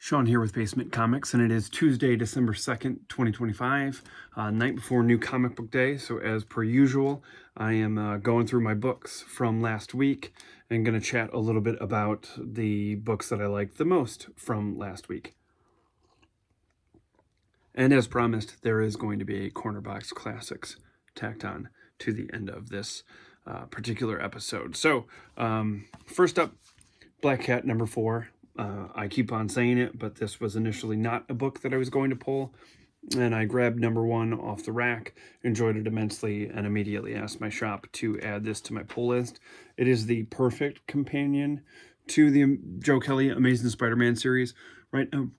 Sean here with BaseMint Comics, and it is Tuesday, December 2nd, 2025, night before New Comic Book Day. So as per usual, I am going through my books from last week and going to chat a little bit about the books that I liked the most from last week. And as promised, there is going to be a Corner Box Classics tacked on to the end of this particular episode. So first up, Black Cat number 4. I keep on saying it, but this was initially not a book that I was going to pull, and I grabbed number 1 off the rack, enjoyed it immensely, and immediately asked my shop to add this to my pull list. It is the perfect companion to the Joe Kelly Amazing Spider-Man series, right now,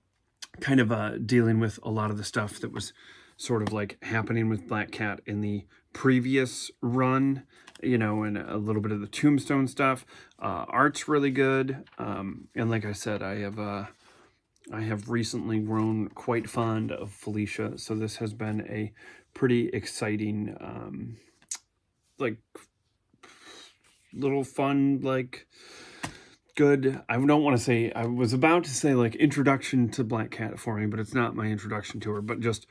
kind of dealing with a lot of the stuff that was sort of like happening with Black Cat in the previous run, you know, and a little bit of the Tombstone stuff. Art's really good, and like I said, I have recently grown quite fond of Felicia, so this has been a pretty exciting, like, little fun, like, good, I don't want to say, I was about to say like introduction to Black Cat for me, but it's not my introduction to her, but just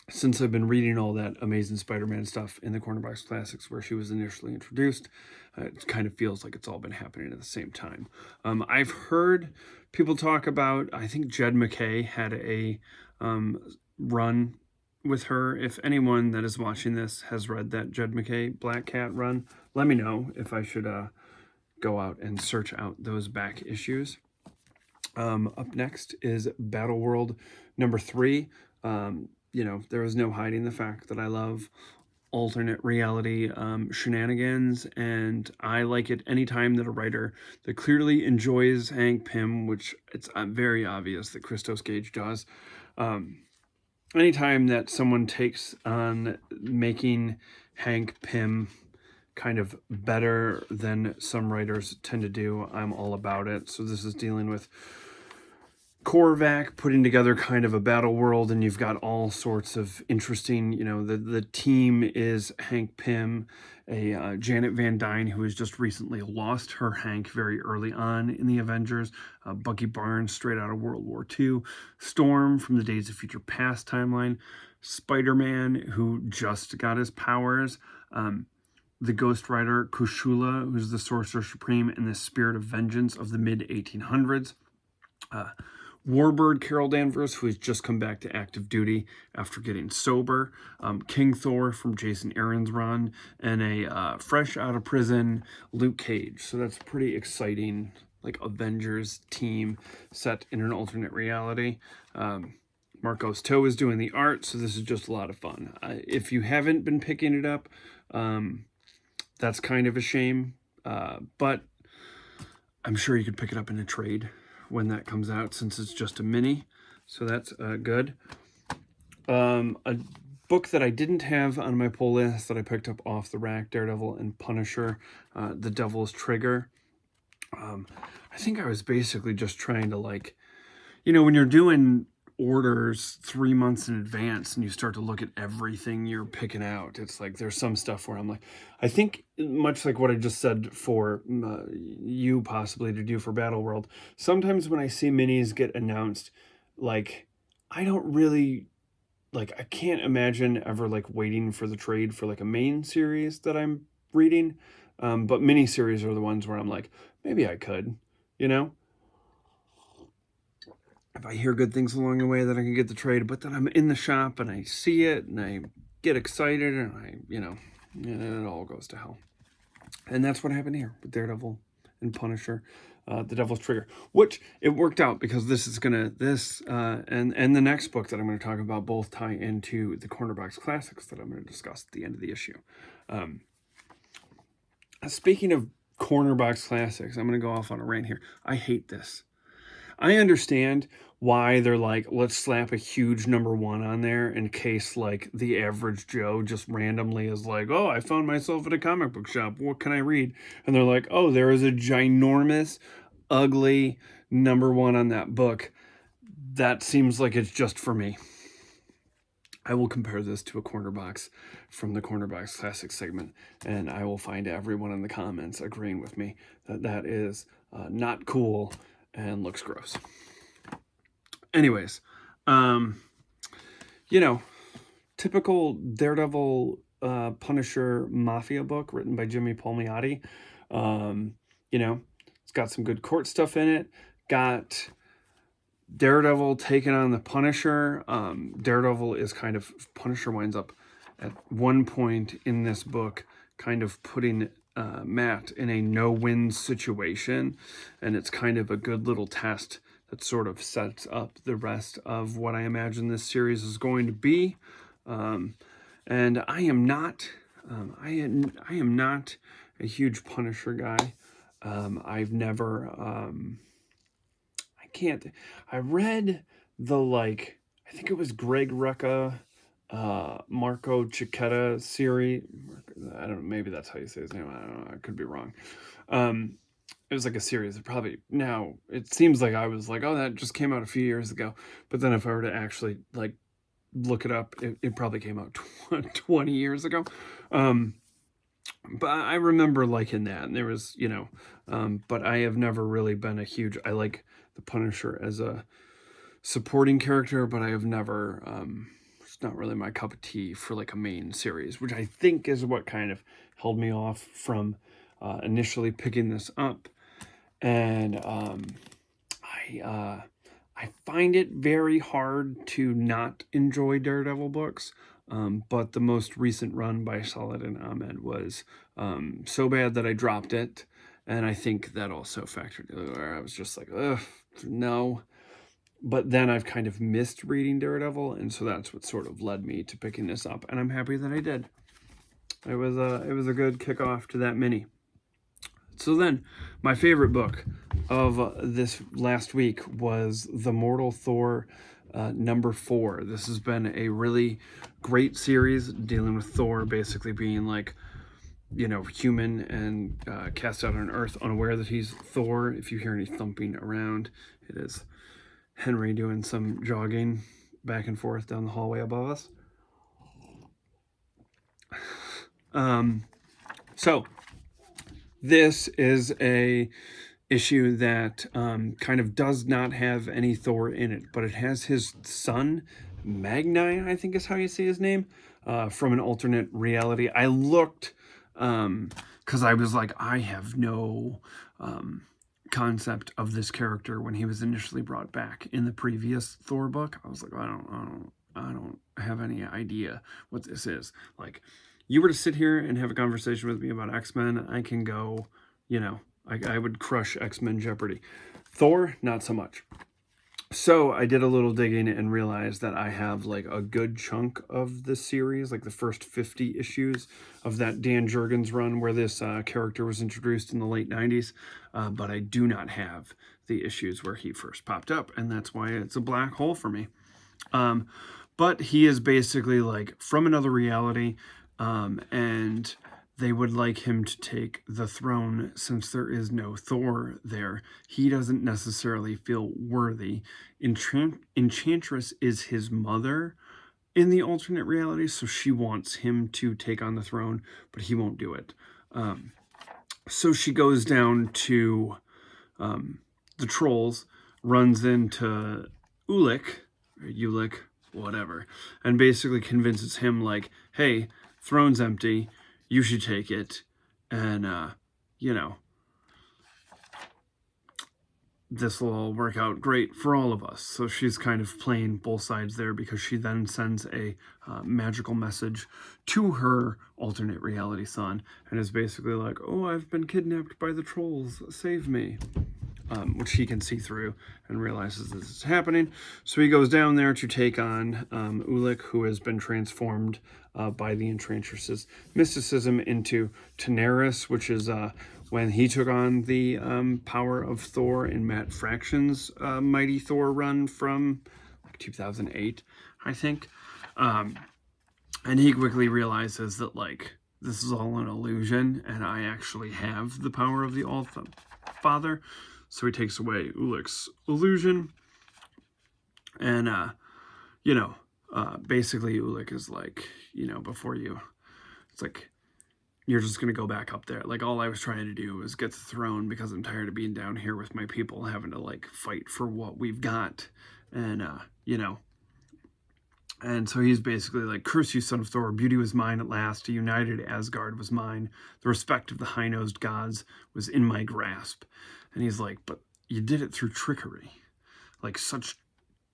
since I've been reading all that Amazing Spider-Man stuff in the Corner Box Classics where she was initially introduced, it kind of feels like it's all been happening at the same time. I've heard people talk about, I think Jed MacKay had a run with her. If anyone that is watching this has read that Jed MacKay Black Cat run, let me know if I should go out and search out those back issues. Up next is Battle World number 3. You know, there is no hiding the fact that I love alternate reality shenanigans, and I like it anytime that a writer that clearly enjoys Hank Pym, which it's very obvious that Christos Gage does, anytime that someone takes on making Hank Pym kind of better than some writers tend to do, I'm all about it. So this is dealing with Korvac putting together kind of a battle world, and you've got all sorts of interesting, you know, the team is Hank Pym, a Janet Van Dyne who has just recently lost her Hank very early on in the Avengers, Bucky Barnes straight out of World War II, Storm from the Days of Future Past timeline, Spider-Man who just got his powers, the Ghost Rider Kushula, who's the Sorcerer Supreme in the Spirit of Vengeance of the mid-1800s, Warbird Carol Danvers, who has just come back to active duty after getting sober, King Thor from Jason Aaron's run, and a fresh out of prison Luke Cage. So that's pretty exciting, like Avengers team set in an alternate reality. Marcos Toe is doing the art, so this is just a lot of fun. If you haven't been picking it up, that's kind of a shame, but I'm sure you could pick it up in a trade when that comes out, since it's just a mini, so that's good. A book that I didn't have on my pull list that I picked up off the rack, Daredevil and Punisher, The Devil's Trigger. I think I was basically just trying to, like, you know, when you're doing orders 3 months in advance and you start to look at everything you're picking out, it's like there's some stuff where I'm like, I think much like what I just said for you possibly to do for Battle World, sometimes when I see minis get announced, like, I don't really, like, I can't imagine ever like waiting for the trade for like a main series that I'm reading, but mini series are the ones where I'm like, maybe I could, you know, if I hear good things along the way that I can get the trade, but then I'm in the shop and I see it and I get excited and I, you know, and it all goes to hell. And that's what happened here with Daredevil and Punisher, The Devil's Trigger, which it worked out because this is gonna, and the next book that I'm going to talk about both tie into the Corner Box Classics that I'm going to discuss at the end of the issue. Speaking of Corner Box Classics, I'm going to go off on a rant here. I hate this. I understand why they're like, let's slap a huge number 1 on there in case like the average Joe just randomly is like, oh, I found myself at a comic book shop, what can I read? And they're like, oh, there is a ginormous, ugly number 1 on that book. That seems like it's just for me. I will compare this to a corner box from the Corner Box Classic segment, and I will find everyone in the comments agreeing with me that that is not cool and looks gross. anyways, you know, typical Daredevil Punisher Mafia book written by Jimmy Palmiotti. You know, it's got some good court stuff in it. Got Daredevil taking on the Punisher. Daredevil is kind of, Punisher winds up at one point in this book kind of putting Matt in a no-win situation, and it's kind of a good little test that sort of sets up the rest of what I imagine this series is going to be. And I am not, I am not a huge Punisher guy. I've never, I read the, like, I think it was Greg Rucka, Marco Cicchetta series. I don't know, maybe that's how you say his name. I don't know, I could be wrong. It was like a series. Probably now it seems like I was like, oh, that just came out a few years ago. But then if I were to actually like look it up, it probably came out 20 years ago. But I remember liking that, and there was, you know, but I have never really been a huge, I like the Punisher as a supporting character, but I have never, it's not really my cup of tea for like a main series, which I think is what kind of held me off from initially picking this up. And I find it very hard to not enjoy Daredevil books. But the most recent run by Saladin Ahmed was so bad that I dropped it. And I think that also factored in where I was just like, ugh, no. But then I've kind of missed reading Daredevil, and so that's what sort of led me to picking this up. And I'm happy that I did. It was a good kickoff to that mini. So then, my favorite book of this last week was The Mortal Thor number 4. This has been a really great series dealing with Thor basically being like, you know, human and cast out on Earth, unaware that he's Thor. If you hear any thumping around, it is Henry doing some jogging back and forth down the hallway above us. So this is a issue that kind of does not have any Thor in it, but it has his son, Magni, I think is how you say his name, from an alternate reality. I looked, because I was like, I have no concept of this character when he was initially brought back in the previous Thor book. I was like, I don't have any idea what this is. Like, you were to sit here and have a conversation with me about X-Men, I can go, you know, I would crush X-Men Jeopardy. Thor, not so much. So I did a little digging and realized that I have like a good chunk of this series, like the first 50 issues of that Dan Jurgens run where this character was introduced in the late 90s. But I do not have the issues where he first popped up, and that's why it's a black hole for me. But he is basically like from another reality, and they would like him to take the throne since there is no Thor there. He doesn't necessarily feel worthy. Enchantress is his mother in the alternate reality, so she wants him to take on the throne, but he won't do it. So she goes down to the trolls, runs into Ulick, or Ulick, whatever, and basically convinces him like, hey, throne's empty, you should take it, and, you know, this will all work out great for all of us. So she's kind of playing both sides there, because she then sends a magical message to her alternate reality son, and is basically like, oh, I've been kidnapped by the trolls, save me. Which he can see through and realizes this is happening. So he goes down there to take on Ulick, who has been transformed by the Enchantress's mysticism into Daenerys, which is when he took on the power of Thor in Matt Fraction's Mighty Thor run from like 2008, I think. And he quickly realizes that like this is all an illusion, and I actually have the power of the All-Father. So he takes away Ulick's illusion, and, you know, basically Ulick is like, you know, before you, it's like, you're just going to go back up there. Like, all I was trying to do was get the throne because I'm tired of being down here with my people, having to, like, fight for what we've got. And, and so he's basically like, curse you, son of Thor, beauty was mine at last, a united Asgard was mine, the respect of the high-nosed gods was in my grasp. And he's like, but you did it through trickery. Like, such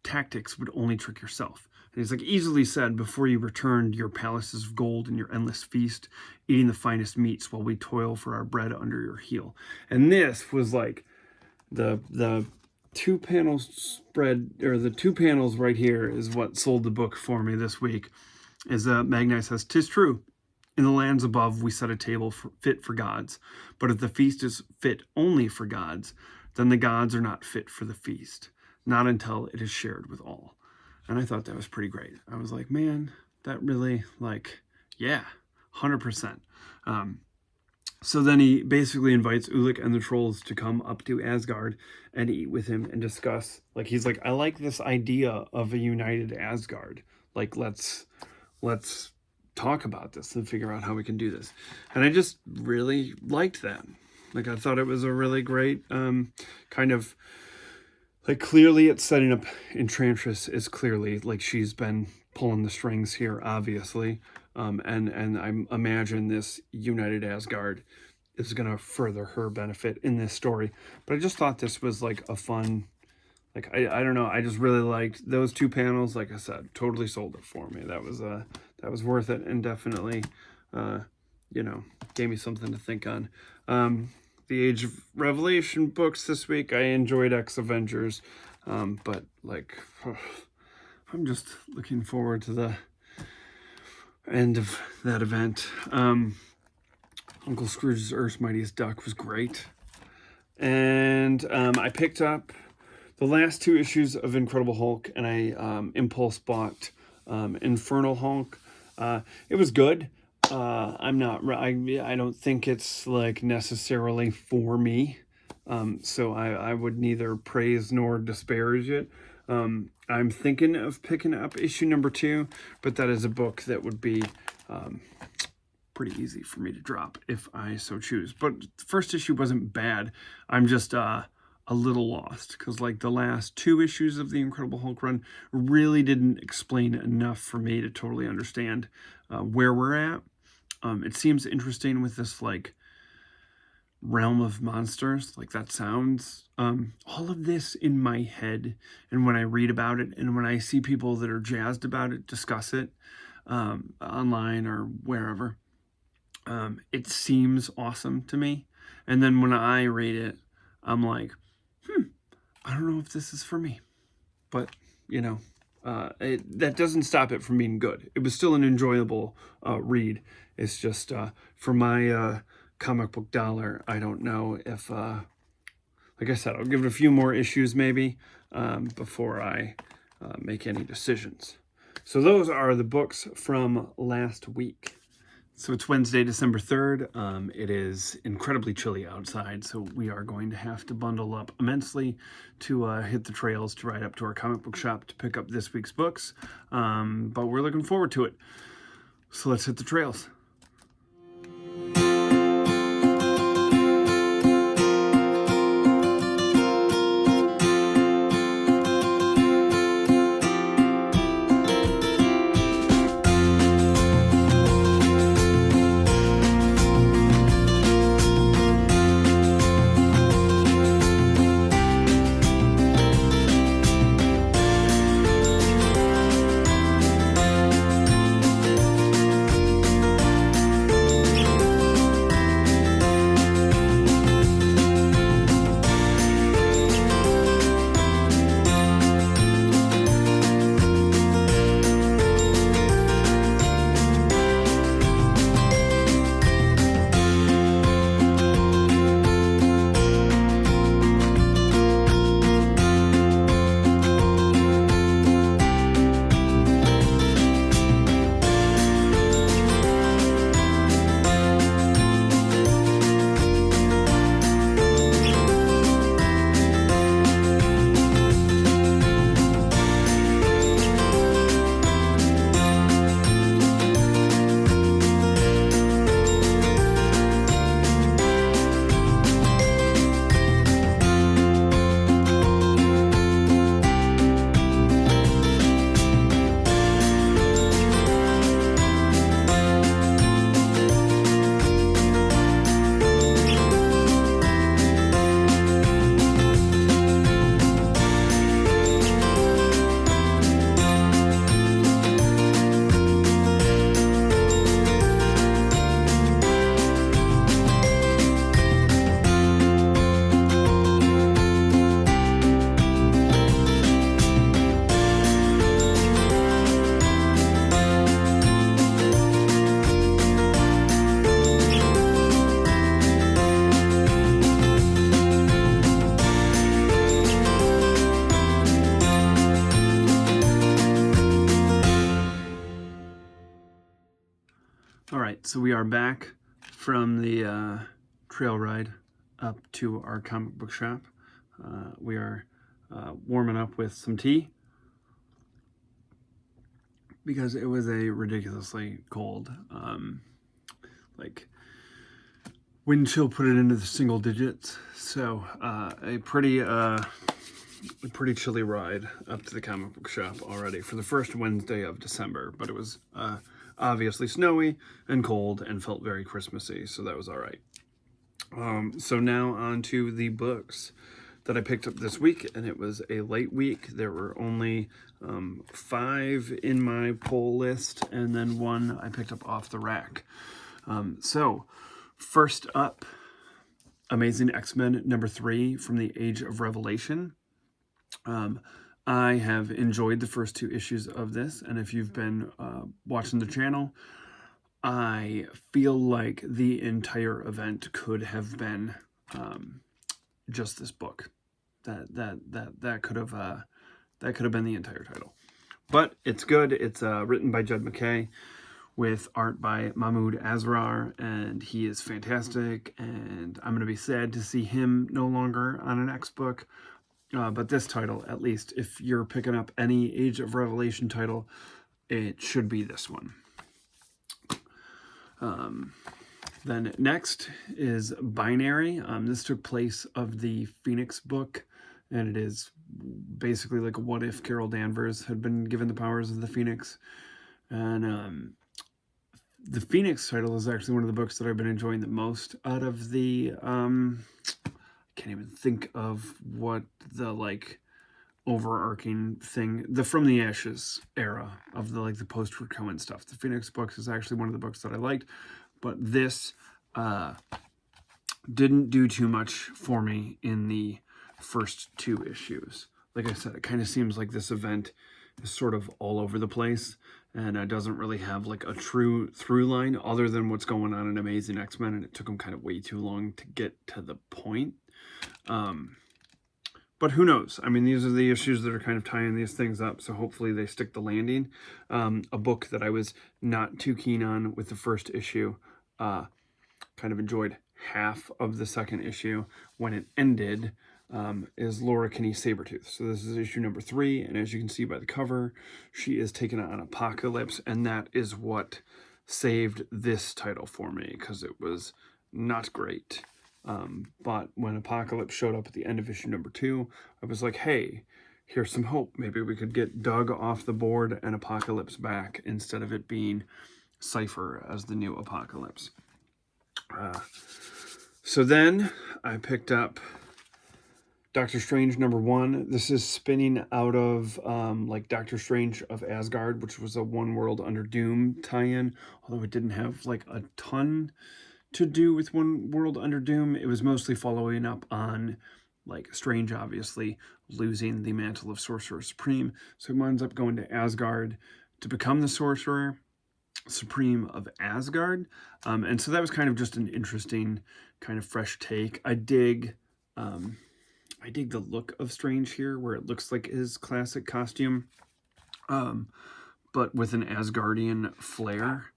tactics would only trick yourself. And he's like, easily said, before you returned your palaces of gold and your endless feast, eating the finest meats while we toil for our bread under your heel. And this was like the two panels spread, or the two panels right here is what sold the book for me this week. Is Magnite says, "'Tis true, in the lands above we set a table fit for gods, but if the feast is fit only for gods, then the gods are not fit for the feast, not until it is shared with all." And I thought that was pretty great. I was like, man, that really, like, yeah, 100%. So then he basically invites Ulik and the trolls to come up to Asgard and eat with him and discuss. Like, he's like, I like this idea of a united Asgard. Like, let's talk about this and figure out how we can do this. And I just really liked that. Like, I thought it was a really great kind of, like, clearly it's setting up Enchantress is clearly, like, she's been pulling the strings here, obviously. And I imagine this united Asgard is going to further her benefit in this story. But I just thought this was, like, a fun, like, I don't know. I just really liked those two panels. Like I said, totally sold it for me. That was worth it, and definitely, gave me something to think on. The Age of Revelation books this week, I enjoyed X Avengers, but, like, I'm just looking forward to the end of that event. Uncle Scrooge's Earth's Mightiest Duck was great. And I picked up the last two issues of Incredible Hulk, and I impulse bought Infernal Hulk. It was good. I don't think it's, like, necessarily for me. So I would neither praise nor disparage it. I'm thinking of picking up issue number 2, but that is a book that would be pretty easy for me to drop if I so choose. But the first issue wasn't bad. I'm just a little lost because, like, the last 2 issues of the Incredible Hulk run really didn't explain enough for me to totally understand where we're at. It seems interesting with this, like, realm of monsters. Like, that sounds all of this in my head, and when I read about it and when I see people that are jazzed about it discuss it online or wherever, it seems awesome to me. And then when I read it, I'm like, I don't know if this is for me. But, that doesn't stop it from being good. It was still an enjoyable read. It's just for my comic book dollar, I don't know if, like I said, I'll give it a few more issues maybe before I make any decisions. So those are the books from last week. So it's Wednesday, December 3rd. It is incredibly chilly outside, so we are going to have to bundle up immensely to hit the trails to ride up to our comic book shop to pick up this week's books. But we're looking forward to it. So let's hit the trails. right, so we are back from the trail ride up to our comic book shop. We are warming up with some tea because it was a ridiculously cold, like wind chill put it into the single digits. So a pretty chilly ride up to the comic book shop already for the first Wednesday of December, but it was obviously snowy and cold and felt very Christmassy, so that was all right. So now on to the books that I picked up this week, and it was a late week. There were only 5 in my pull list, and then 1 I picked up off the rack. So first up, Amazing X-Men number 3 from the Age of Revelation. I have enjoyed the first 2 issues of this, and if you've been watching the channel, I feel like the entire event could have been just this book. That could have been the entire title. But it's good. It's written by Jed MacKay with art by Mahmoud Asrar, and he is fantastic, and I'm going to be sad to see him no longer on an X book. But this title, at least, if you're picking up any Age of Revelation title, it should be this one. Then next is Binary. This took place of the Phoenix book, and it is basically like a what if Carol Danvers had been given the powers of the Phoenix. And the Phoenix title is actually one of the books that I've been enjoying the most out of the can't even think of what the like overarching thing, the From the Ashes era of the like the post-Kurt Cohen stuff. The Phoenix books is actually one of the books that I liked, but this didn't do too much for me in the first 2 issues. Like I said, it kind of seems like this event is sort of all over the place, and it doesn't really have like a true through line other than what's going on in Amazing X-Men, and it took them kind of way too long to get to the point. But who knows? I mean, these are the issues that are kind of tying these things up, so hopefully they stick the landing. A book that I was not too keen on with the first issue, kind of enjoyed half of the second issue when it ended, is Laura Kinney Sabretooth. So this is issue number 3, and as you can see by the cover, she is taking on Apocalypse, and that is what saved this title for me, because it was not great. But when Apocalypse showed up at the end of issue number 2, I was like, hey, here's some hope. Maybe we could get Doug off the board and Apocalypse back instead of it being Cypher as the new Apocalypse. So then I picked up Doctor Strange number 1. This is spinning out of like Doctor Strange of Asgard, which was a One World Under Doom tie-in, although it didn't have like a ton to do with One World Under Doom. It was mostly following up on like Strange obviously losing the mantle of Sorcerer Supreme, so he winds up going to Asgard to become the Sorcerer Supreme of Asgard, and so that was kind of just an interesting kind of fresh take. I dig the look of Strange here, where it looks like his classic costume, but with an Asgardian flair.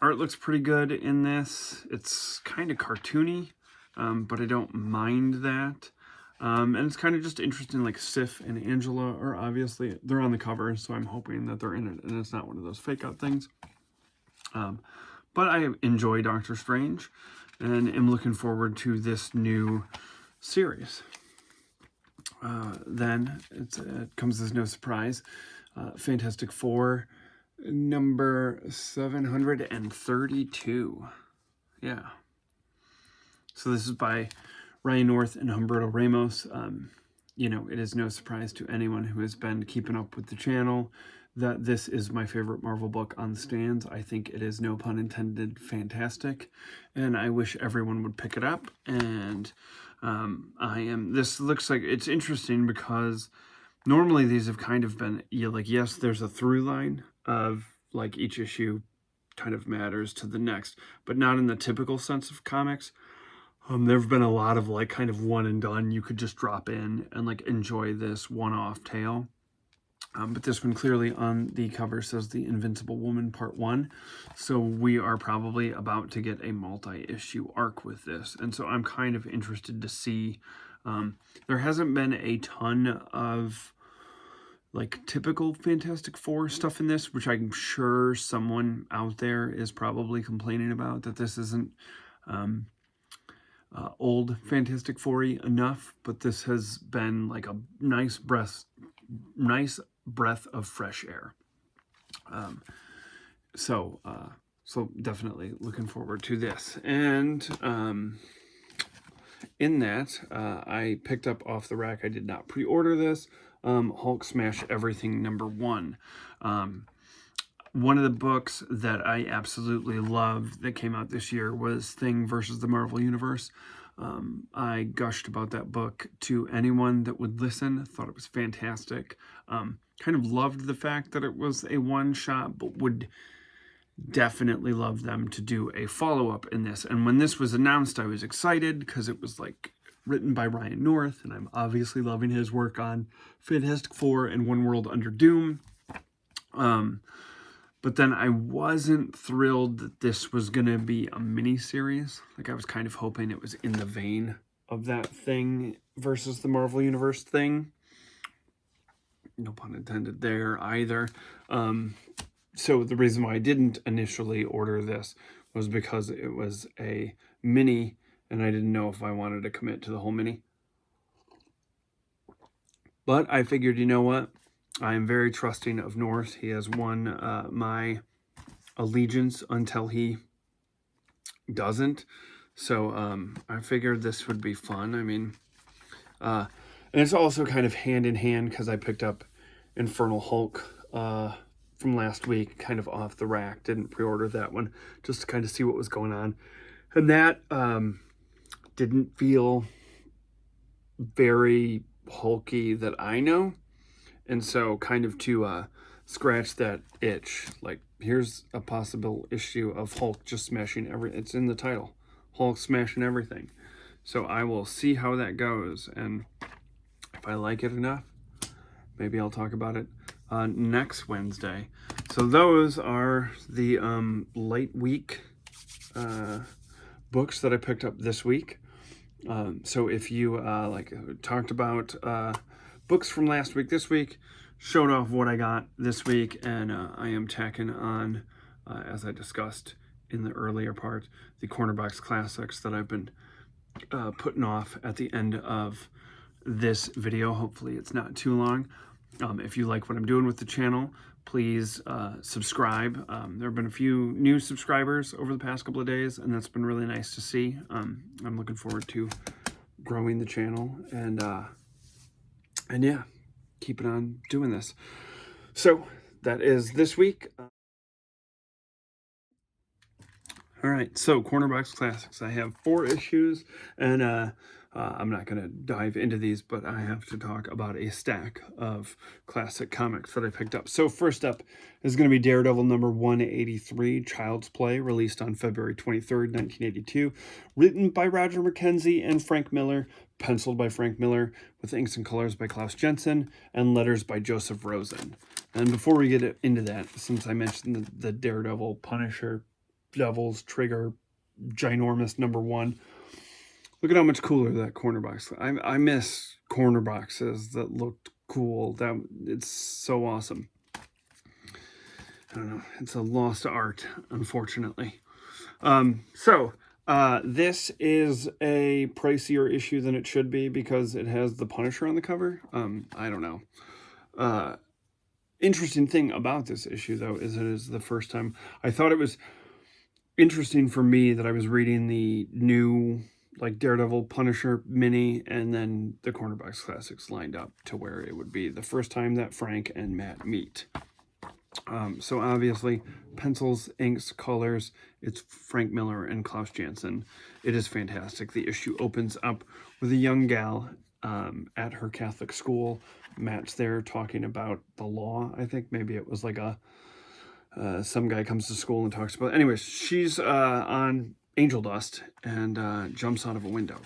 Art looks pretty good in this. It's kind of cartoony, but I don't mind that. And it's kind of just interesting, like Sif and Angela are obviously, they're on the cover, so I'm hoping that they're in it and it's not one of those fake out things. But I enjoy Doctor Strange and am looking forward to this new series. Then it comes as no surprise, Fantastic Four number 732. Yeah. So this is by Ryan North and Humberto Ramos. You know, it is no surprise to anyone who has been keeping up with the channel that this is my favorite Marvel book on the stands. I think it is, no pun intended, fantastic, and I wish everyone would pick it up. And this looks like it's interesting because normally these have kind of been, like, yes, there's a through line of like each issue kind of matters to the next, but not in the typical sense of comics. There have been a lot of like kind of one and done. You could just drop in and like enjoy this one-off tale. But this one clearly on the cover says The Invincible Woman Part 1. So we are probably about to get a multi-issue arc with this. And so I'm kind of interested to see. There hasn't been a ton of like typical Fantastic Four stuff in this, which I'm sure someone out there is probably complaining about, that this isn't old Fantastic Four-y enough, but this has been like a nice breath of fresh air. So definitely looking forward to this. And in that, I picked up off the rack. I did not pre-order this. Hulk Smash Everything #1. One of the books that I absolutely loved that came out this year was Thing versus the Marvel Universe. I gushed about that book to anyone that would listen. Thought it was fantastic. Kind of loved the fact that it was a one-shot, but would definitely love them to do a follow-up in this. And when this was announced, I was excited because it was like written by Ryan North, and I'm obviously loving his work on Fantastic Four and One World Under Doom. But then I wasn't thrilled that this was going to be a mini-series. Like, I was kind of hoping it was in the vein of that Thing versus the Marvel Universe thing. No pun intended there either. So the reason why I didn't initially order this was because it was a mini, and I didn't know if I wanted to commit to the whole mini. But I figured, you know what? I am very trusting of North. He has won my allegiance until he doesn't. So I figured this would be fun. I mean, and it's also kind of hand in hand because I picked up Infernal Hulk from last week, kind of off the rack. Didn't pre-order that one, just to kind of see what was going on. And that didn't feel very Hulky that I know. And so kind of to scratch that itch, like, here's a possible issue of Hulk just smashing it's in the title, Hulk smashing everything. So I will see how that goes, and if I like it enough, maybe I'll talk about it next Wednesday. So those are the light week books that I picked up this week. So if you talked about books from last week, this week, showed off what I got this week, and I am tacking on, as I discussed in the earlier part, the Corner Box Classics that I've been putting off at the end of this video. Hopefully it's not too long. If you like what I'm doing with the channel, please subscribe. There have been a few new subscribers over the past couple of days, and that's been really nice to see. I'm looking forward to growing the channel, and yeah, keeping on doing this. So that is this week. All right, so Corner Box Classics. I have 4 issues, and I'm not going to dive into these, but I have to talk about a stack of classic comics that I picked up. So first up is going to be Daredevil number 183, Child's Play, released on February 23rd, 1982, written by Roger McKenzie and Frank Miller, penciled by Frank Miller, with inks and colors by Klaus Jensen, and letters by Joseph Rosen. And before we get into that, since I mentioned the Daredevil, Punisher, Devil's Trigger, ginormous number 1, look at how much cooler that corner box. I miss corner boxes that looked cool. It's so awesome. I don't know. It's a lost art, unfortunately. This is a pricier issue than it should be because it has the Punisher on the cover. I don't know. Interesting thing about this issue, though, is it is the first time. I thought it was interesting for me that I was reading the new, like, Daredevil Punisher mini and then the Corner Box Classics lined up to where it would be the first time that Frank and Matt meet. So obviously, pencils, inks, colors, it's Frank Miller and Klaus Janson. It is fantastic. The issue opens up with a young gal at her Catholic school. Matt's there talking about the law. I think maybe it was like some guy comes to school and talks about... Anyways, she's on angel dust and jumps out of a window.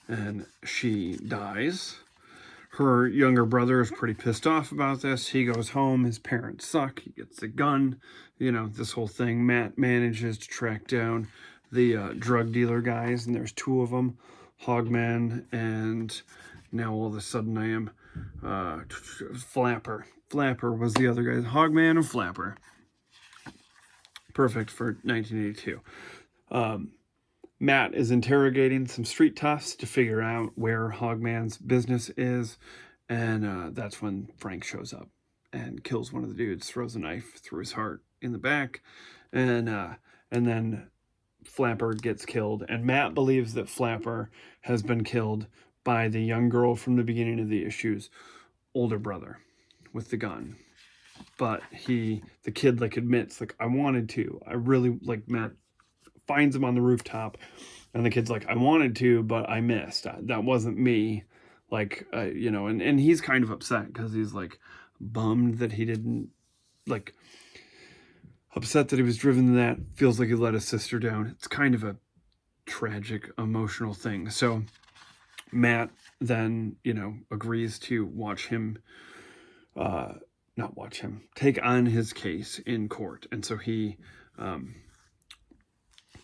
And she dies. Her younger brother is pretty pissed off about this. He goes home. His parents suck. He gets a gun. You know, this whole thing. Matt manages to track down the drug dealer guys, and there's two of them, Hogman, and now all of a sudden I am Flapper. Flapper was the other guy. Hogman and Flapper. Perfect for 1982. Matt is interrogating some street toughs to figure out where Hogman's business is, and that's when Frank shows up and kills one of the dudes, throws a knife through his heart in the back, and then Flapper gets killed, and Matt believes that Flapper has been killed by the young girl from the beginning of the issue's older brother with the gun. But the kid like admits, like, I wanted to. I really, like, Matt finds him on the rooftop, and the kid's like, I wanted to, but I missed. That wasn't me. Like, you know, and he's kind of upset because he's like bummed that he didn't, like, upset that he was driven to that, feels like he let his sister down. It's kind of a tragic, emotional thing. So Matt then, you know, agrees to take on his case in court. And so he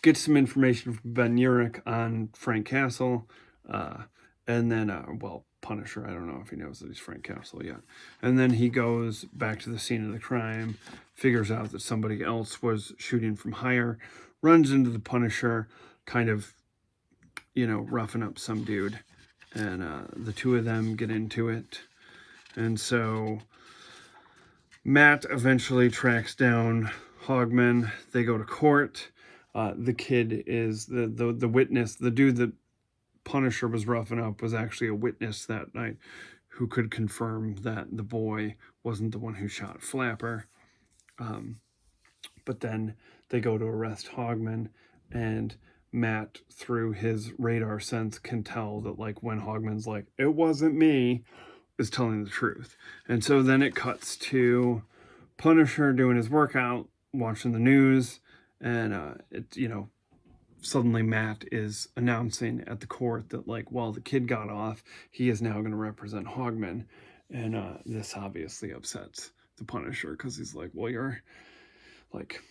gets some information from Ben Urich on Frank Castle, and then, Punisher, I don't know if he knows that he's Frank Castle yet. And then he goes back to the scene of the crime, figures out that somebody else was shooting from higher, runs into the Punisher, kind of, you know, roughing up some dude. And the two of them get into it. And so Matt eventually tracks down Hogman. They go to court. The kid is the witness. The dude that Punisher was roughing up was actually a witness that night who could confirm that the boy wasn't the one who shot Flapper. But then they go to arrest Hogman, and Matt, through his radar sense, can tell that, like, when Hogman's like, it wasn't me, is telling the truth. And so then it cuts to Punisher doing his workout, watching the news, and suddenly Matt is announcing at the court that, like, while the kid got off, he is now going to represent Hogman. And this obviously upsets the Punisher, because he's like, well, you're, like,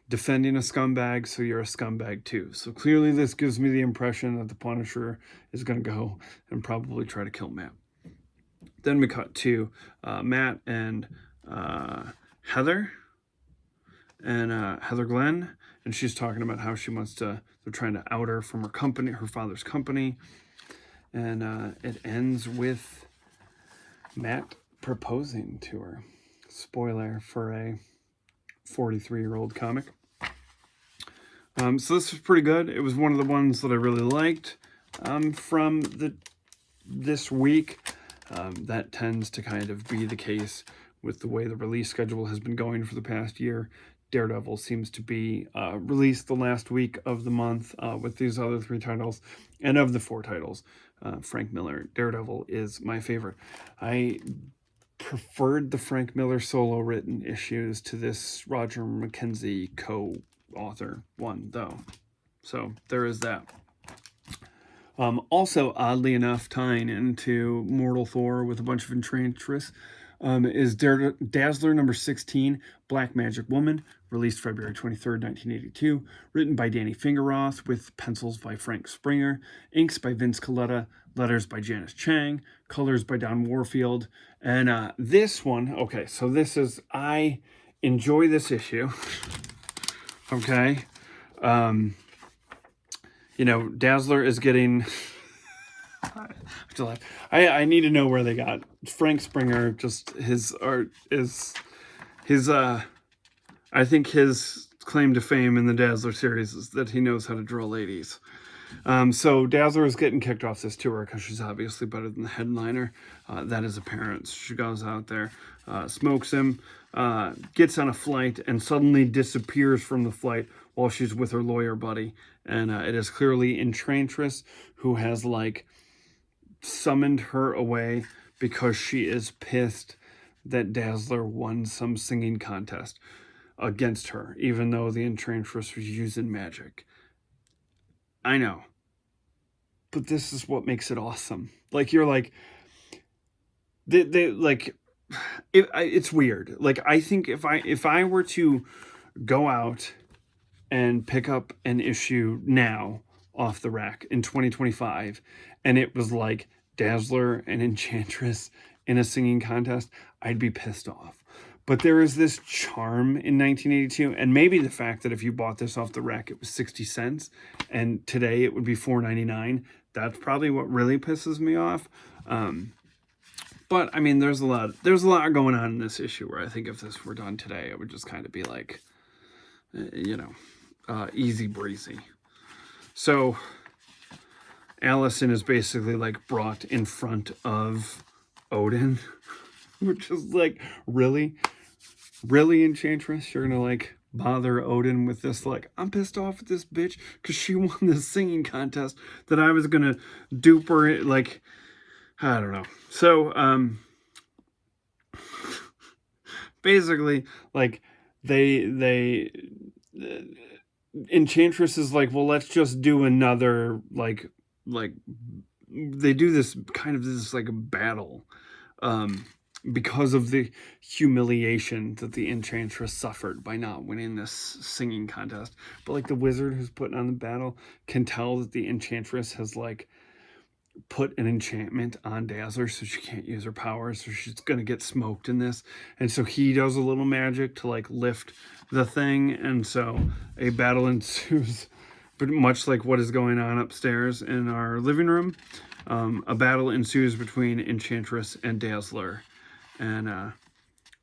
defending a scumbag, so you're a scumbag too. So clearly this gives me the impression that the Punisher is going to go and probably try to kill Matt. Then we cut to Matt and Heather Glenn, and she's talking about how she wants to, they're trying to out her from her father's company, and it ends with Matt proposing to her. Spoiler for a 43-year-old comic. So this was pretty good. It was one of the ones that I really liked from this week. That tends to kind of be the case with the way the release schedule has been going for the past year. Daredevil seems to be released the last week of the month with these other 3 titles. And of the 4 titles, Frank Miller, Daredevil is my favorite. I preferred the Frank Miller solo written issues to this Roger McKenzie co-author one, though. So there is that. Also, oddly enough, tying into Mortal Thor with a bunch of Enchantress, is Dazzler number 16, Black Magic Woman, released February 23rd, 1982, written by Danny Fingeroth, with pencils by Frank Springer, inks by Vince Colletta, letters by Janice Chang, colors by Don Warfield, and this one, okay, so this is, I enjoy this issue, okay, you know, Dazzler is getting... I need to know where they got Frank Springer. Just his art is I think his claim to fame in the Dazzler series is that he knows how to draw ladies. So Dazzler is getting kicked off this tour because she's obviously better than the headliner. That is apparent. She goes out there, smokes him, gets on a flight, and suddenly disappears from the flight while she's with her lawyer buddy. And it is clearly Enchantress who has, like, summoned her away because she is pissed that Dazzler won some singing contest against her, even though the Enchantress was using magic. I know, but this is what makes it awesome. Like, you're like, they like, it's weird. Like, I think if I were to go out and pick up an issue now off the rack in 2025, and it was like Dazzler and Enchantress in a singing contest, I'd be pissed off. But there is this charm in 1982, and maybe the fact that if you bought this off the rack, it was 60 cents, and today it would be $4.99. That's probably what really pisses me off. But I mean, there's a lot going on in this issue where I think if this were done today, it would just kind of be like, easy breezy. So Allison is basically like brought in front of Odin, which is like, really, Enchantress, you're gonna like bother Odin with this? Like, I'm pissed off at this bitch because she won this singing contest that I was gonna dupe her. Like, I don't know. So basically, like, they Enchantress is like, well, let's just do another, like they do this kind of this like battle because of the humiliation that the Enchantress suffered by not winning this singing contest. But like, the wizard who's putting on the battle can tell that the Enchantress has like put an enchantment on Dazzler, so she can't use her powers, so she's gonna get smoked in this. And so he does a little magic to like lift the thing, and so a battle ensues. But much like what is going on upstairs in our living room, a battle ensues between Enchantress and Dazzler, and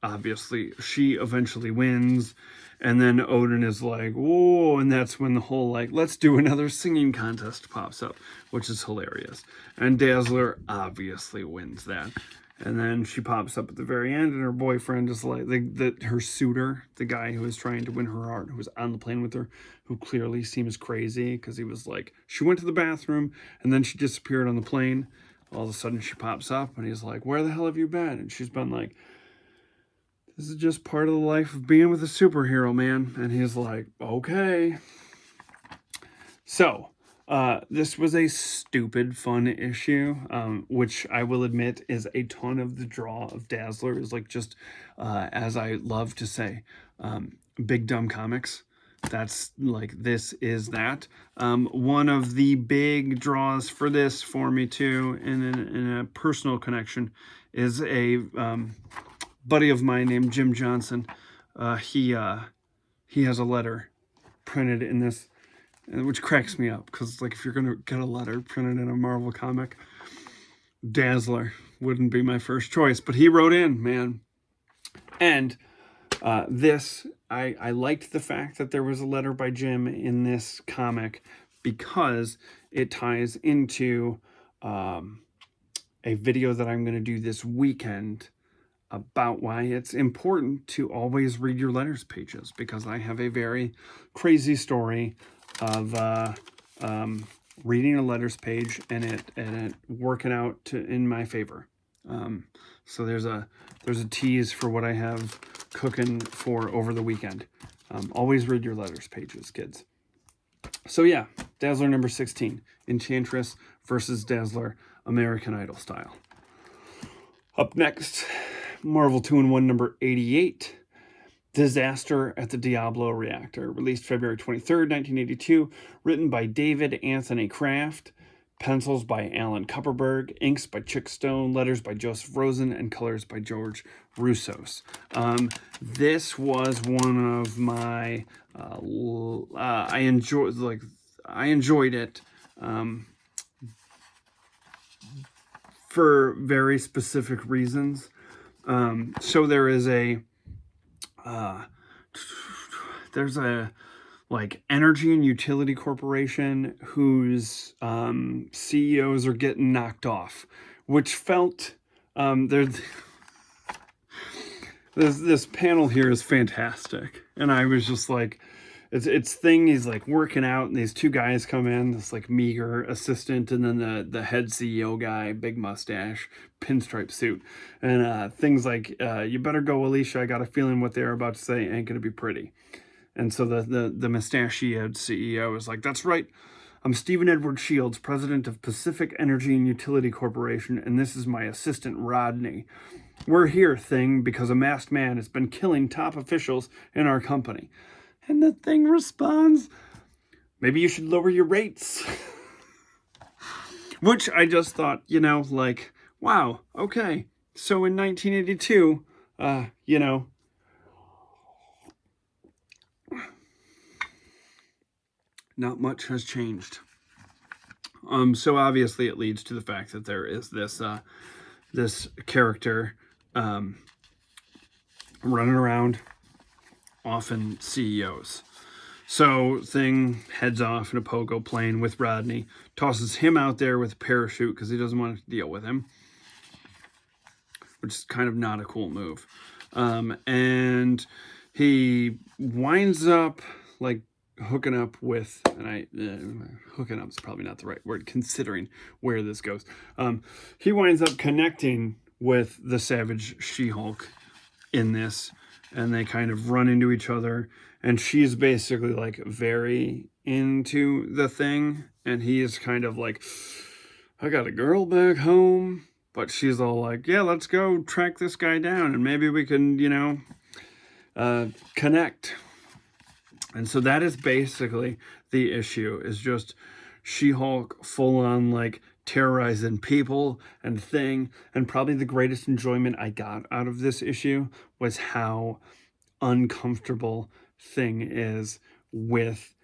obviously she eventually wins. And then Odin is like, whoa, and that's when the whole like, let's do another singing contest pops up, which is hilarious. And Dazzler obviously wins that. And then she pops up at the very end, and her boyfriend is like, her suitor, the guy who was trying to win her heart, who was on the plane with her, who clearly seems crazy because he was like, she went to the bathroom and then she disappeared on the plane. All of a sudden she pops up and he's like, where the hell have you been? And she's been like, this is just part of the life of being with a superhero, man. And he's like, okay. So this was a stupid fun issue, which I will admit is a ton of the draw of Dazzler is like, just as I love to say, big dumb comics. That's like, this is that. One of the big draws for this for me too, in a personal connection, is a buddy of mine named Jim Johnson. He has a letter printed in this, which cracks me up, because like, if you're gonna get a letter printed in a Marvel comic, Dazzler wouldn't be my first choice. But he wrote in, man. And this, I liked the fact that there was a letter by Jim in this comic, because it ties into a video that I'm going to do this weekend about why it's important to always read your letters pages, because I have a very crazy story of reading a letters page and it working out in my favor. So there's a tease for what I have cooking for over the weekend. Always read your letters pages, kids. So yeah, Dazzler number 16, Enchantress versus Dazzler, American Idol style. Up next, Marvel 2-in-1 number 88, Disaster at the Diablo Reactor, released February 23rd, 1982, written by David Anthony Kraft, pencils by Alan Kupperberg, inks by Chick Stone, letters by Joseph Rosen, and colors by George Roussos. This was one of my I enjoyed it for very specific reasons. So there's a like energy and utility corporation whose CEOs are getting knocked off, which felt this panel here is fantastic. And I was just like, it's thing, he's like working out, and these two guys come in, this like meager assistant, and then the head CEO guy, big mustache, pinstripe suit, and things like, you better go, Alicia, I got a feeling what they're about to say ain't gonna be pretty. And so the mustachioed CEO is like, that's right, I'm Stephen Edward Shields, president of Pacific Energy and Utility Corporation, and this is my assistant, Rodney. We're here, Thing, because a masked man has been killing top officials in our company. And the Thing responds, maybe you should lower your rates. Which I just thought, you know, like, wow, okay. So in 1982, you know, not much has changed. So obviously it leads to the fact that there is this this character running around, often CEOs. So Thing heads off in a pogo plane with Rodney, tosses him out there with a parachute because he doesn't want to deal with him, which is kind of not a cool move. And he winds up like hooking up with, and hooking up is probably not the right word considering where this goes. He winds up connecting with the Savage She-Hulk in this, and they kind of run into each other, and she's basically like very into the Thing, and he is kind of like, I got a girl back home, but she's all like, yeah, let's go track this guy down and maybe we can, you know, connect. And so that is basically the issue, is just She-Hulk full on like terrorizing people and Thing. And probably the greatest enjoyment I got out of this issue was how uncomfortable Thing is with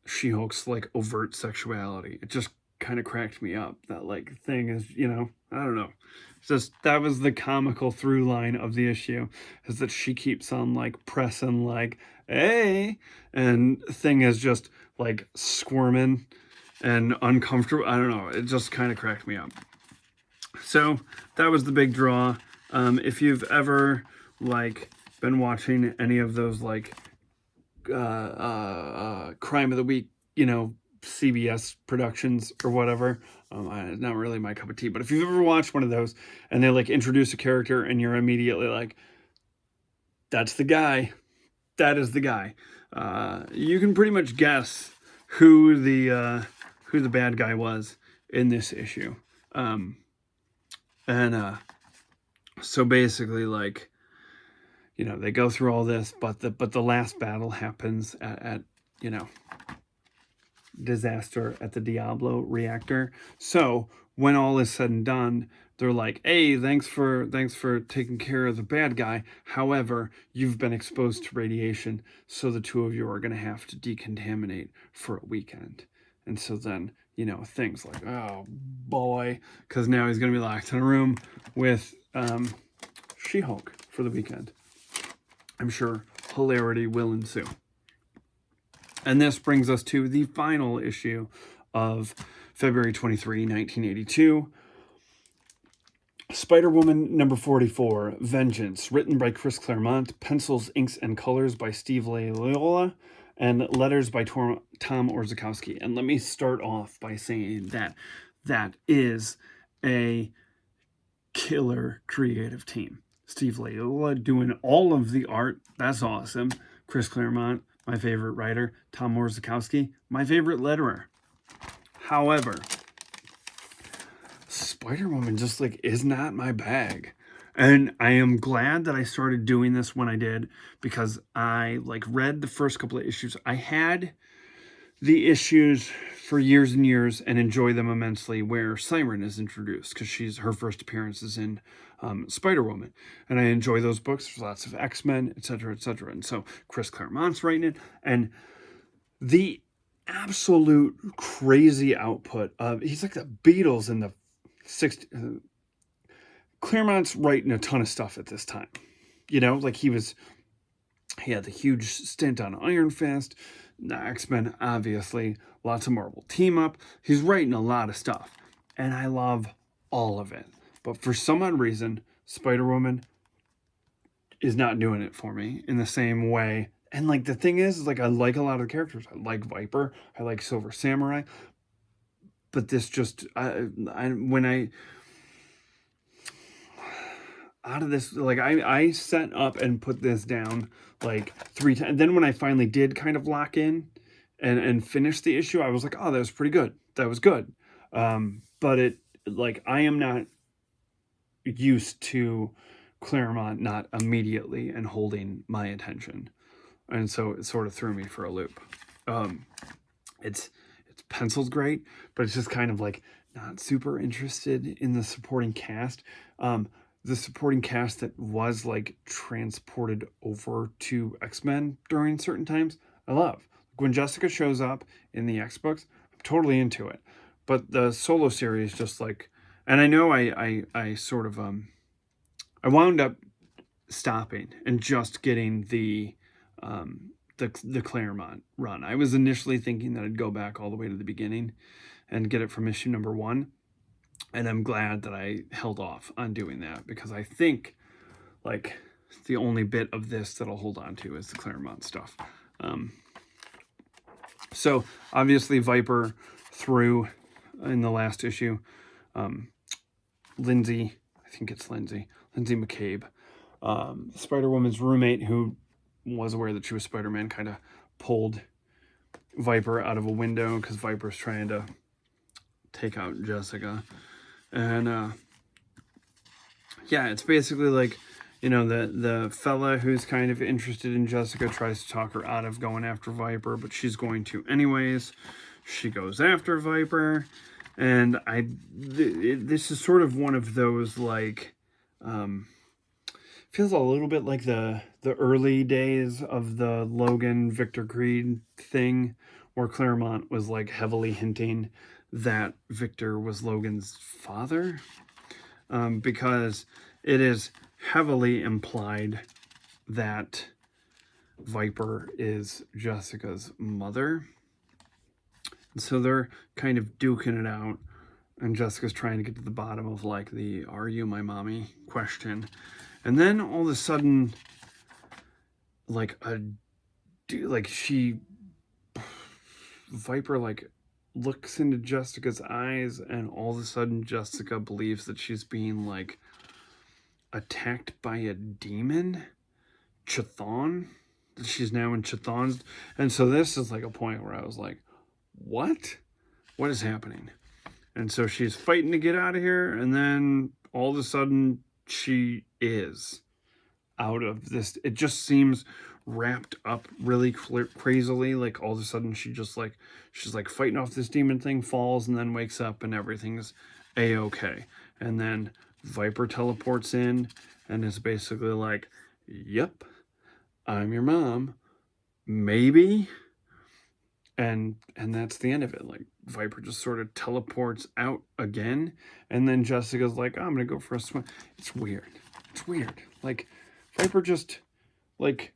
She-Hulk's like overt sexuality. It just kind of cracked me up that like Thing is, you know, I don't know. It's just, that was the comical through line of the issue, is that she keeps on like pressing like, hey, and Thing is just like squirming and uncomfortable. I don't know. It just kind of cracked me up. So that was the big draw. If you've ever like been watching any of those like Crime of the Week, you know, CBS productions or whatever, not really my cup of tea, but if you've ever watched one of those and they like introduce a character and you're immediately like, that's the guy, that is the guy, you can pretty much guess who the bad guy was in this issue. So basically, like, you know, they go through all this, but the last battle happens at you know, disaster at the Diablo reactor. So when all is said and done, they're like, hey, thanks for taking care of the bad guy. However, you've been exposed to radiation, so the two of you are going to have to decontaminate for a weekend. And so then, you know, Thing's like, oh boy, because now he's going to be locked in a room with She-Hulk for the weekend. I'm sure hilarity will ensue. And this brings us to the final issue of February 23, 1982. Spider-Woman number 44, Vengeance, written by Chris Claremont, pencils, inks, and colors by Steve Loyola, and letters by Tom Orzechowski. And let me start off by saying that that is a killer creative team. Steve Loyola doing all of the art, that's awesome. Chris Claremont, my favorite writer. Tom Orzechowski, my favorite letterer. However, Spider-Woman just like is not my bag. And I am glad that I started doing this when I did, because I like read the first couple of issues. I had the issues for years and years and enjoy them immensely, where Siren is introduced, because her first appearance is in Spider-Woman, and I enjoy those books. There's lots of X-Men, etc., etc. And so Chris Claremont's writing it, and the absolute crazy output of, he's like the Beatles in the 60s. Claremont's writing a ton of stuff at this time, you know, like he had the huge stint on Iron Fist, X-Men, obviously, lots of Marvel team up. He's writing a lot of stuff, and I love all of it. But for some odd reason, Spider-Woman is not doing it for me in the same way. And like the thing is like, I like a lot of the characters. I like Viper, I like Silver Samurai, but this just out of this, like I set up and put this down like 3 times. Then when I finally did kind of lock in and finished the issue, I was like, oh, that was pretty good. That was good. But it, like, I am not used to Claremont not immediately and holding my attention. And so it sort of threw me for a loop. It's penciled great, but it's just kind of like not super interested in the supporting cast. The supporting cast that was like transported over to X-Men during certain times, I love. When Jessica shows up in the X books, I'm totally into it. But the solo series just like, and I know I sort of I wound up stopping and just getting the Claremont run. I was initially thinking that I'd go back all the way to the beginning and get it from issue number 1. And I'm glad that I held off on doing that, because I think like the only bit of this that I'll hold on to is the Claremont stuff. So obviously Viper threw in the last issue. Lindsay, I think it's Lindsay McCabe, Spider-Woman's roommate, who was aware that she was Spider-Man, kind of pulled Viper out of a window because Viper's trying to take out Jessica. And yeah, it's basically like, you know, the fella who's kind of interested in Jessica tries to talk her out of going after Viper, but she's going to anyways. She goes after Viper, and this is sort of one of those, like, feels a little bit like the early days of the Logan Victor Creed thing, where Claremont was like heavily hinting that Victor was Logan's father, because it is heavily implied that Viper is Jessica's mother. And so they're kind of duking it out, and Jessica's trying to get to the bottom of like the "are you my mommy" question. And then all of a sudden, like Viper like looks into Jessica's eyes, and all of a sudden Jessica believes that she's being like attacked by a demon, Chthon. She's now in Chthon's, and so this is like a point where I was like, what is happening? And so she's fighting to get out of here, and then all of a sudden she is out of this. It just seems wrapped up really crazily. Like all of a sudden she's like fighting off this demon thing, falls, and then wakes up and everything's a-okay. And then Viper teleports in and is basically like, yep, I'm your mom, maybe. And that's the end of it. Like Viper just sort of teleports out again, and then Jessica's like, oh, I'm gonna go for a swim. It's weird. Like Viper just like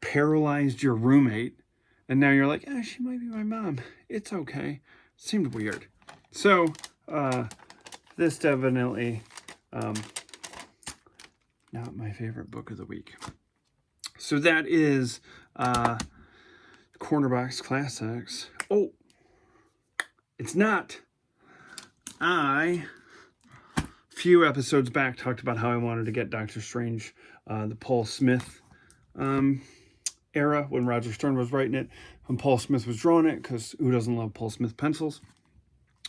paralyzed your roommate, and now you're like, she might be my mom. It's okay. It seemed weird. So this definitely not my favorite book of the week. So that is Cornerbox Classics. Oh, it's not. A few episodes back talked about how I wanted to get Doctor Strange, the Paul Smith era, when Roger Stern was writing it, and Paul Smith was drawing it, because who doesn't love Paul Smith pencils?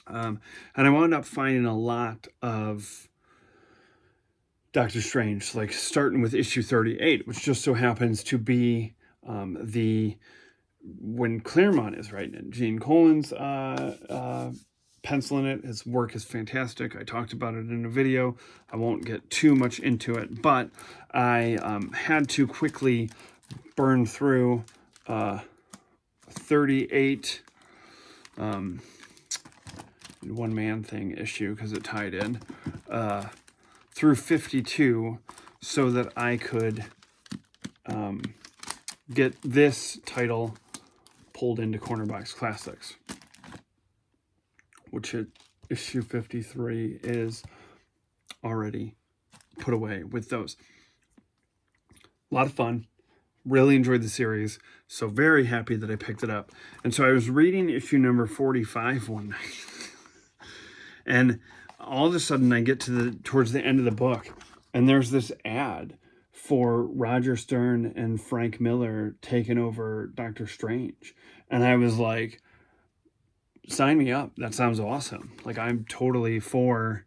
And I wound up finding a lot of Doctor Strange, like starting with issue 38, which just so happens to be when Claremont is writing it. Gene Colan's penciling it. His work is fantastic. I talked about it in a video. I won't get too much into it, but I had to quickly burn through 38 one-man thing issue, because it tied in, through 52, so that I could get this title pulled into Cornerbox Classics, which at issue 53 is already put away with those. A lot of fun. Really enjoyed the series. So very happy that I picked it up. And so I was reading issue number 45 one night. And all of a sudden I get to towards the end of the book, and there's this ad for Roger Stern and Frank Miller taking over Doctor Strange. And I was like, sign me up. That sounds awesome. Like, I'm totally for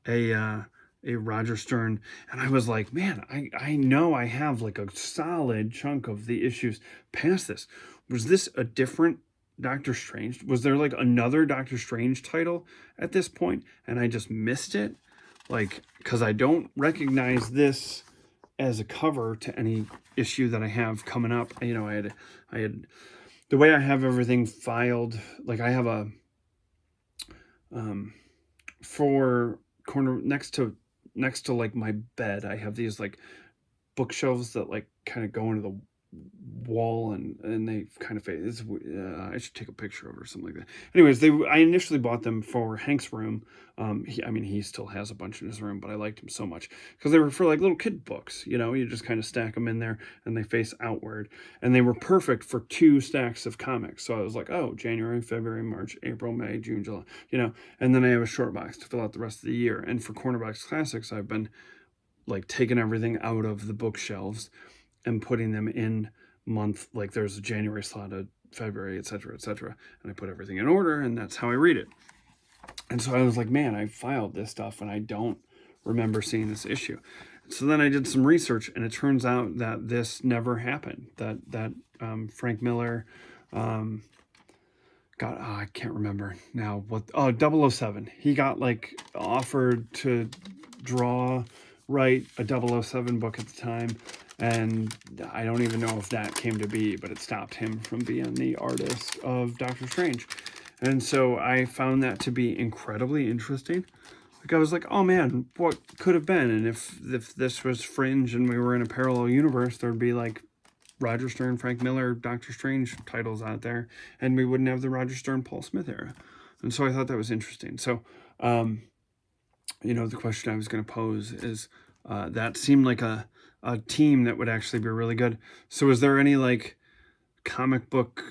a Roger Stern. And I was like, man, I know I have like a solid chunk of the issues past this. Was this a different Doctor Strange? Was there like another Doctor Strange title at this point and I just missed it? Like, because I don't recognize this as a cover to any issue that I have coming up. You know, I had the way I have everything filed, like I have a for corner next to like my bed, I have these like bookshelves that like kind of go into the wall and they kind of fade. I should take a picture of it or something like that. Anyways, I initially bought them for Hank's room. He still has a bunch in his room, but I liked them so much because they were for like little kid books. You know, you just kind of stack them in there and they face outward, and they were perfect for 2 stacks of comics. So I was like, oh, January, February, March, April, May, June, July. You know, and then I have a short box to fill out the rest of the year. And for Cornerbox Classics, I've been like taking everything out of the bookshelves and putting them in month, like there's a January slot, a February, etc., and I put everything in order, and that's how I read it. And so I was like, man, I filed this stuff and I don't remember seeing this issue. So then I did some research, and it turns out that this never happened. That Frank Miller got, I can't remember now what, 007. He got like offered to write a 007 book at the time, and I don't even know if that came to be, but it stopped him from being the artist of Doctor Strange. And so I found that to be incredibly interesting. Like, I was like, oh man, what could have been? And if this was Fringe and we were in a parallel universe, there'd be like Roger Stern, Frank Miller, Doctor Strange titles out there, and we wouldn't have the Roger Stern, Paul Smith era. And so I thought that was interesting. So, you know, the question I was going to pose is, that seemed like a team that would actually be really good. So is there any like comic book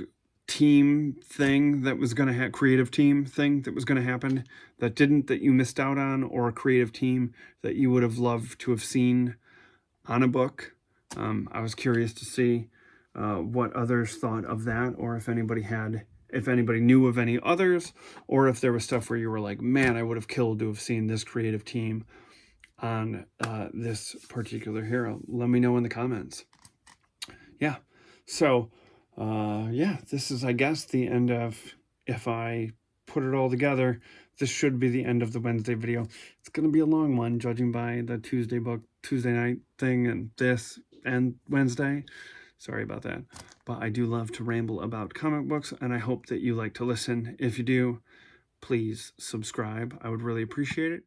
team thing that was going to creative team thing that was going to happen that you missed out on, or a creative team that you would have loved to have seen on a book? I was curious to see what others thought of that, or if anybody knew of any others, or if there was stuff where you were like, man, I would have killed to have seen this creative team on this particular hero. Let me know in the comments. Yeah. So, yeah, this is, I guess, the end of, if I put it all together, this should be the end of the Wednesday video. It's going to be a long one, judging by the Tuesday night thing and this and Wednesday. Sorry about that. But I do love to ramble about comic books, and I hope that you like to listen. If you do, please subscribe. I would really appreciate it.